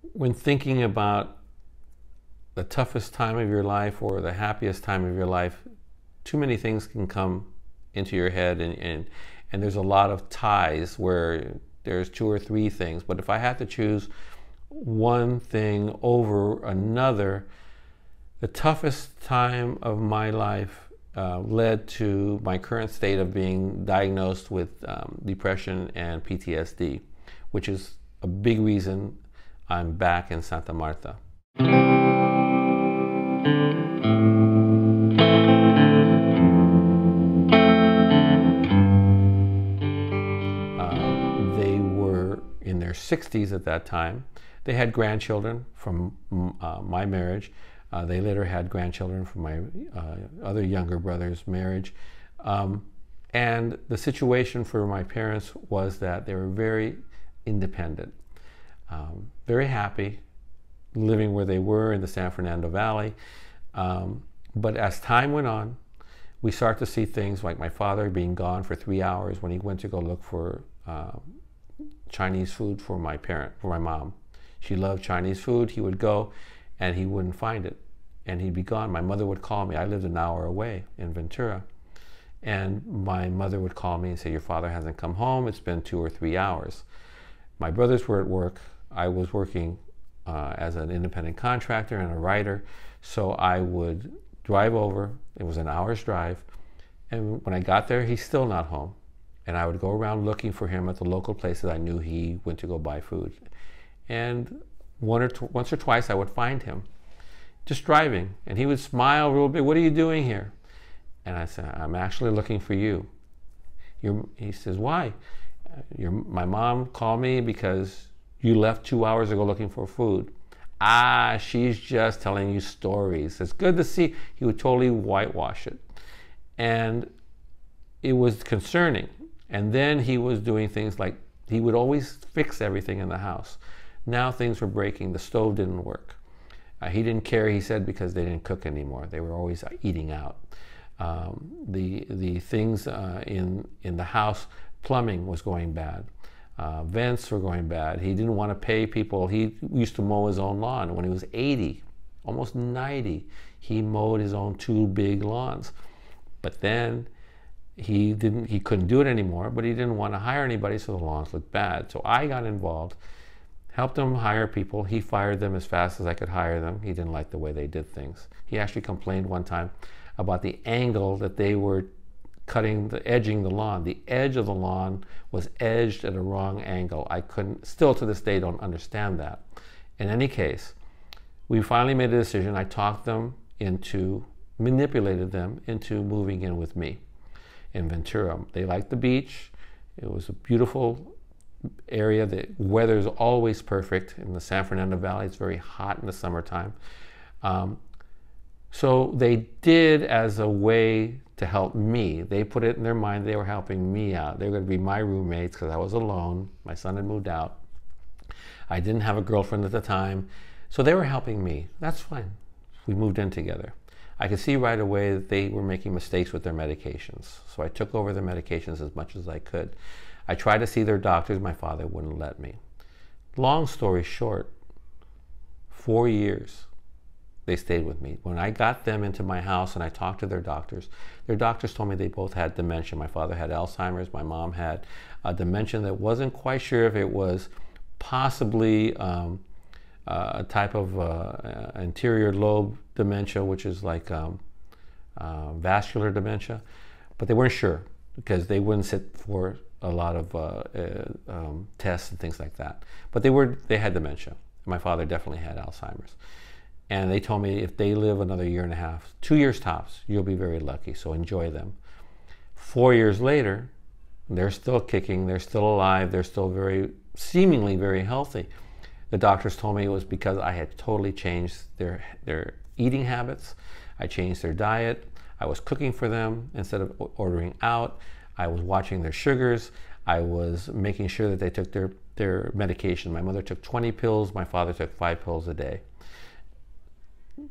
When thinking about the toughest time of your life or the happiest time of your life, too many things can come into your head, and there's a lot of ties where there's two or three things. But if I had to choose one thing over another, the toughest time of my life led to my current state of being diagnosed with depression and PTSD, which is a big reason I'm back in Santa Marta. They were in their 60s at that time. They had grandchildren from my marriage. They later had grandchildren from my other younger brother's marriage. And the situation for my parents was that they were very independent, very happy living where they were in the San Fernando Valley. But as time went on, we start to see things like my father being gone for 3 hours when he went to go look for Chinese food for my mom. She loved Chinese food. He would go and he wouldn't find it, and he'd be gone. My mother would call me. I lived an hour away in Ventura, and my mother would call me and say, "Your father hasn't come home. It's been 2 or 3 hours." My brothers were at work. I was working as an independent contractor and a writer, so I would drive over. It was an hour's drive, and when I got there, he's still not home. And I would go around looking for him at the local places I knew he went to go buy food. And once or twice I would find him just driving, and he would smile real big. "What are you doing here?" And I said, "I'm actually looking for you." He says, "Why?" My mom called me because you left 2 hours ago looking for food." "Ah, she's just telling you stories. It's good to see." He would totally whitewash it. And it was concerning. And then he was doing things like, he would always fix everything in the house. Now things were breaking. The stove didn't work. He didn't care, he said, because they didn't cook anymore. They were always eating out. The things in the house, plumbing was going bad. Vents were going bad. He didn't want to pay people. He used to mow his own lawn. When he was 80, almost 90, he mowed his own 2 big lawns. But then he couldn't do it anymore, but he didn't want to hire anybody, so the lawns looked bad. So I got involved, helped him hire people. He fired them as fast as I could hire them. He didn't like the way they did things. He actually complained one time about the angle that they were edging the lawn. The edge of the lawn was edged at a wrong angle. I still to this day don't understand that. In any case, we finally made a decision. I manipulated them into moving in with me in Ventura. They liked the beach. It was a beautiful area. The weather is always perfect in the San Fernando Valley. It's very hot in the summertime. So they did as a way to help me. They put it in their mind they were helping me out. They were going to be my roommates because I was alone. My son had moved out. I didn't have a girlfriend at the time. So they were helping me. That's fine. We moved in together. I could see right away that they were making mistakes with their medications. So I took over their medications as much as I could. I tried to see their doctors. My father wouldn't let me. Long story short, 4 years they stayed with me. When I got them into my house and I talked to their doctors told me they both had dementia. My father had Alzheimer's. My mom had a dementia that wasn't quite sure if it was possibly a type of anterior lobe dementia, which is like vascular dementia, but they weren't sure because they wouldn't sit for a lot of tests and things like that. But they had dementia. My father definitely had Alzheimer's. And they told me if they live another 1.5 years, 2 years tops, you'll be very lucky, so enjoy them. 4 years later, they're still kicking, they're still alive, they're still seemingly very healthy. The doctors told me it was because I had totally changed their eating habits. I changed their diet. I was cooking for them instead of ordering out. I was watching their sugars. I was making sure that they took their medication. My mother took 20 pills. My father took 5 pills a day.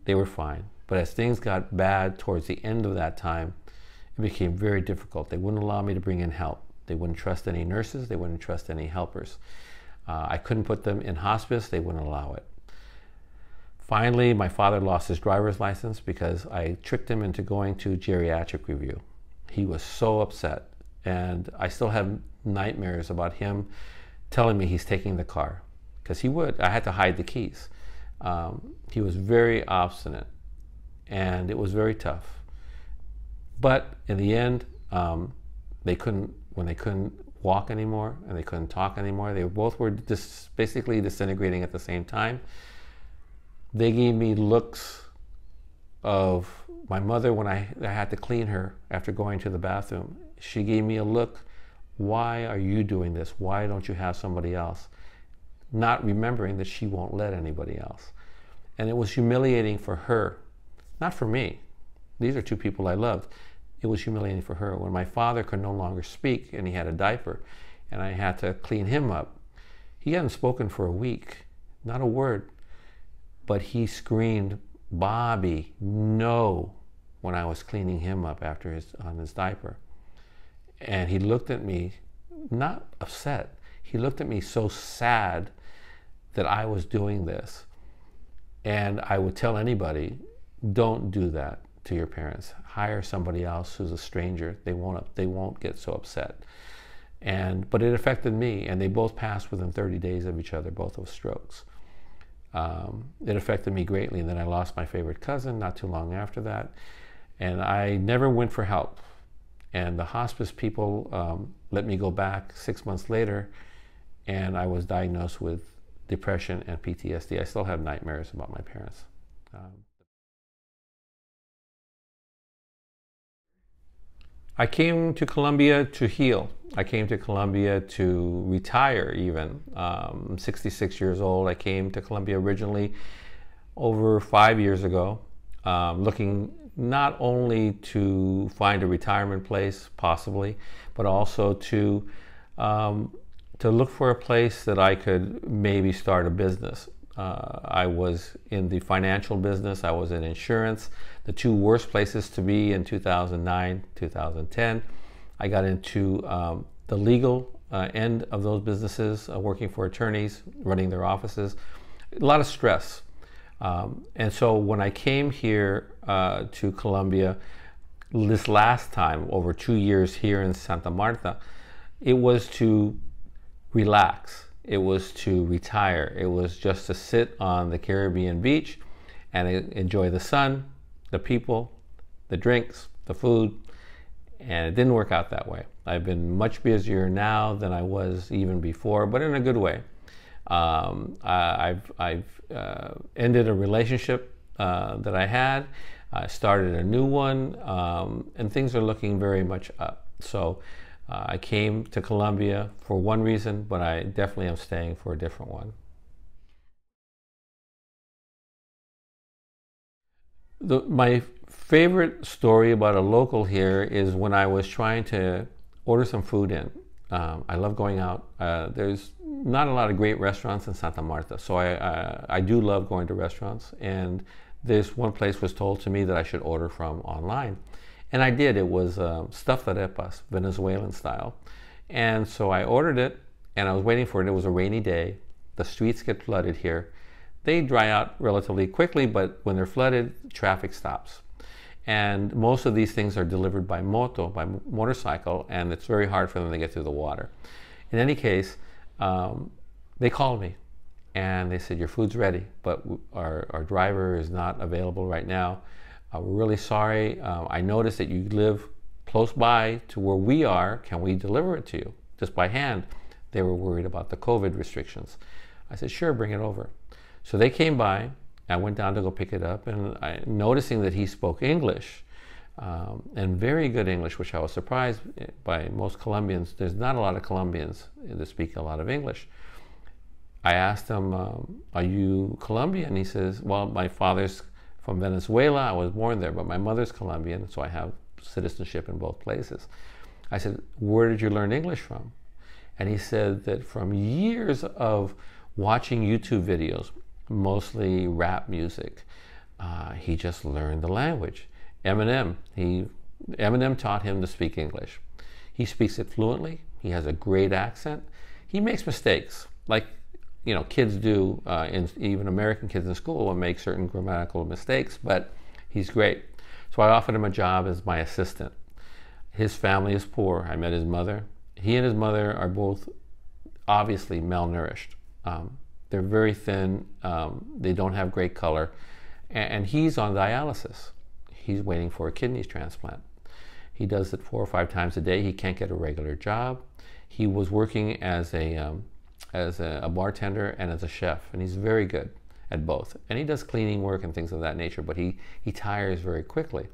They were fine. But as things got bad towards the end of that time, it became very difficult. They wouldn't allow me to bring in help. They wouldn't trust any nurses. They wouldn't trust any helpers. I couldn't put them in hospice, they wouldn't allow it. Finally, my father lost his driver's license because I tricked him into going to geriatric review. He was so upset, and I still have nightmares about him telling me he's taking the car, because he would. I had to hide the keys. He was very obstinate, and it was very tough. But in the end, when they couldn't walk anymore and they couldn't talk anymore, they both were basically disintegrating at the same time. They gave me looks of my mother when I had to clean her after going to the bathroom. She gave me a look, why are you doing this? Why don't you have somebody else? Not remembering that she won't let anybody else. And it was humiliating for her, not for me. These are two people I loved. It was humiliating for her. When my father could no longer speak and he had a diaper and I had to clean him up, he hadn't spoken for a week, not a word. But he screamed, "Bobby, no," when I was cleaning him up on his diaper. And he looked at me, not upset, he looked at me so sad that I was doing this. And I would tell anybody, don't do that to your parents. Hire somebody else who's a stranger. They won't get so upset. But it affected me, and they both passed within 30 days of each other, both of strokes. It affected me greatly, and then I lost my favorite cousin not too long after that, and I never went for help. And the hospice people let me go back 6 months later, and I was diagnosed with depression and PTSD. I still have nightmares about my parents. I came to Colombia to heal. I came to Colombia to retire even. I'm 66 years old. I came to Colombia originally over 5 years ago, looking not only to find a retirement place, possibly, but also to look for a place that I could maybe start a business. I was in the financial business, I was in insurance, the two worst places to be in 2009, 2010. I got into the legal end of those businesses, working for attorneys, running their offices, a lot of stress. And so when I came here to Colombia this last time, over 2 years here in Santa Marta, it was to relax. It was to retire. It was just to sit on the Caribbean beach and enjoy the sun, the people, the drinks, the food, and it didn't work out that way. I've been much busier now than I was even before, but in a good way. I've ended a relationship that I had. I started a new one, and things are looking very much up. So I came to Colombia for one reason, but I definitely am staying for a different one. My favorite story about a local here is when I was trying to order some food in. I love going out. There's not a lot of great restaurants in Santa Marta, so I do love going to restaurants. And this one place was told to me that I should order from online. And I did. It was stuffed arepas, Venezuelan style. And so I ordered it, and I was waiting for it. It was a rainy day. The streets get flooded here. They dry out relatively quickly, but when they're flooded, traffic stops. And most of these things are delivered by motorcycle, and it's very hard for them to get through the water. In any case, they called me, and they said, your food's ready, but our driver is not available right now. We're really sorry. I noticed that you live close by to where we are. Can we deliver it to you just by hand? They were worried about the COVID restrictions. I said, sure, bring it over. So they came by. I went down to go pick it up, and noticing that he spoke English, and very good English, which I was surprised by most Colombians. There's not a lot of Colombians that speak a lot of English. I asked him, are you Colombian? He says, well, my father's from Venezuela. I was born there, but my mother's Colombian, so I have citizenship in both places. I said, where did you learn English from? And he said that from years of watching YouTube videos, mostly rap music, he just learned the language. Eminem taught him to speak English. He speaks it fluently. He has a great accent. He makes mistakes, like you know, kids do, even American kids in school will make certain grammatical mistakes, but he's great. So I offered him a job as my assistant. His family is poor. I met his mother. He and his mother are both obviously malnourished. They're very thin. They don't have great color. And he's on dialysis. He's waiting for a kidney transplant. He does it 4 or 5 times a day. He can't get a regular job. He was working as a bartender and as a chef, and he's very good at both. And he does cleaning work and things of that nature, but he tires very quickly.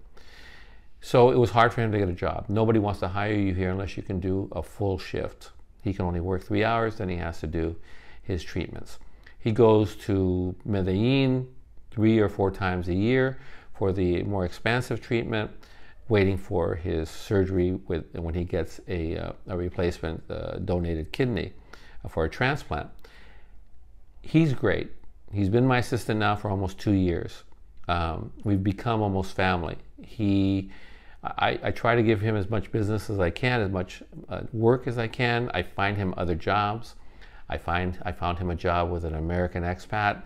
So it was hard for him to get a job. Nobody wants to hire you here unless you can do a full shift. He can only work 3 hours, then he has to do his treatments. He goes to Medellin 3 or 4 times a year for the more expansive treatment, waiting for his surgery when he gets a replacement donated kidney for a transplant. He's great. He's been my assistant now for almost 2 years. We've become almost family. I try to give him as much business as I can, as much work as I can. I find him other jobs. I found him a job with an American expat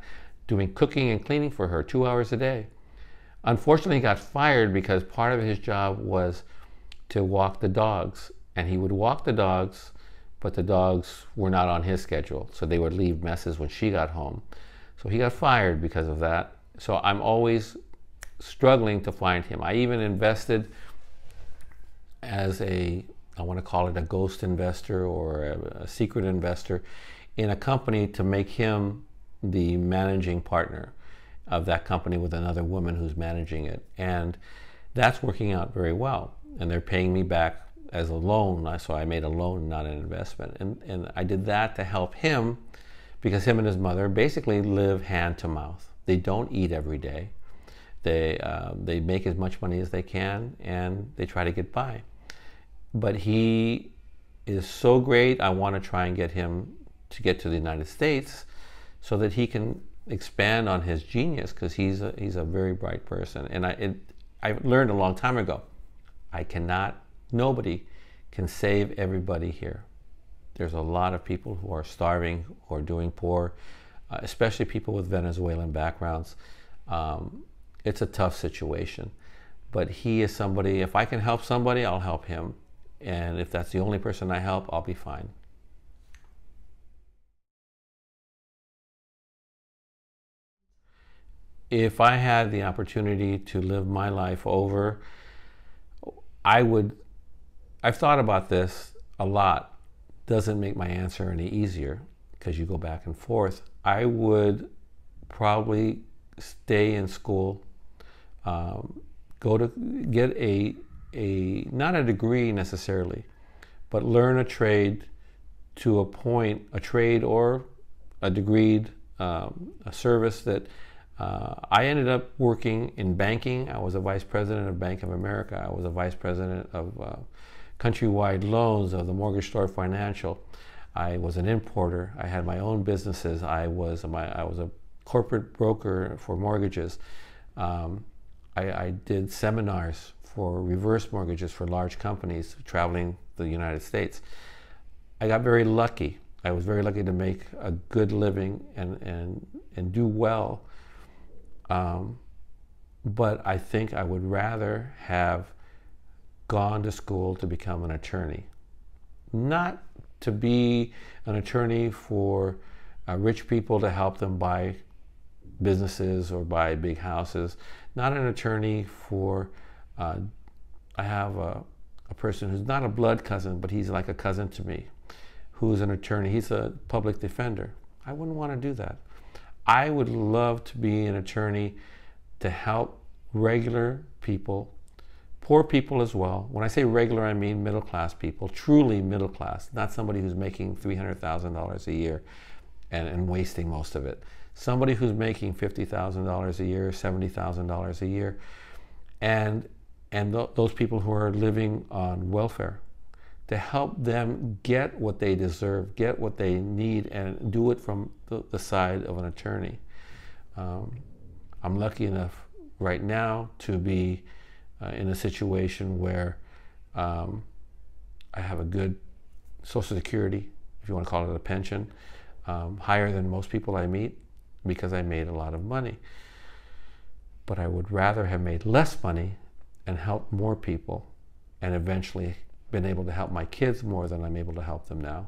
doing cooking and cleaning for her 2 hours a day. Unfortunately, he got fired because part of his job was to walk the dogs. And he would walk the dogs, but the dogs were not on his schedule. So they would leave messes when she got home. So he got fired because of that. So I'm always struggling to find him. I even invested as I want to call it a ghost investor or a secret investor in a company to make him the managing partner of that company with another woman who's managing it. And that's working out very well. And they're paying me back as a loan. So I made a loan, not an investment. And I did that to help him because him and his mother basically live hand to mouth. They don't eat every day. They make as much money as they can and they try to get by. But he is so great. I want to try and get him to get to the United States so that he can expand on his genius, because he's a very bright person. And I learned a long time ago, nobody can save everybody here. There's a lot of people who are starving, who are doing poor, especially people with Venezuelan backgrounds. It's a tough situation, but he is somebody, if I can help somebody, I'll help him. And if that's the only person I help, I'll be fine. If I had the opportunity to live my life over, I've thought about this a lot. Doesn't make my answer any easier because you go back and forth. I would probably stay in school, go to get not a degree necessarily, but learn a trade to a point, a trade or a degreed, a service that I ended up working in banking. I was a vice president of Bank of America. I was a vice president of Countrywide Loans of the Mortgage Store Financial. I was an importer. I had my own businesses. I was a corporate broker for mortgages. I did seminars for reverse mortgages for large companies traveling the United States. I got very lucky. I was very lucky to make a good living and do well. But I think I would rather have gone to school to become an attorney. Not to be an attorney for rich people to help them buy businesses or buy big houses. Not an attorney for, I have a person who's not a blood cousin, but he's like a cousin to me, who's an attorney. He's a public defender. I wouldn't want to do that. I would love to be an attorney to help regular people, poor people as well. When I say regular, I mean middle class people, truly middle class, not somebody who's making $300,000 a year and wasting most of it. Somebody who's making $50,000 a year, $70,000 a year, and those people who are living on welfare, to help them get what they deserve, get what they need, and do it from the side of an attorney. I'm lucky enough right now to be in a situation where I have a good Social Security, if you want to call it a pension. higher than most people I meet because I made a lot of money. But I would rather have made less money and helped more people and eventually been able to help my kids more than I'm able to help them now.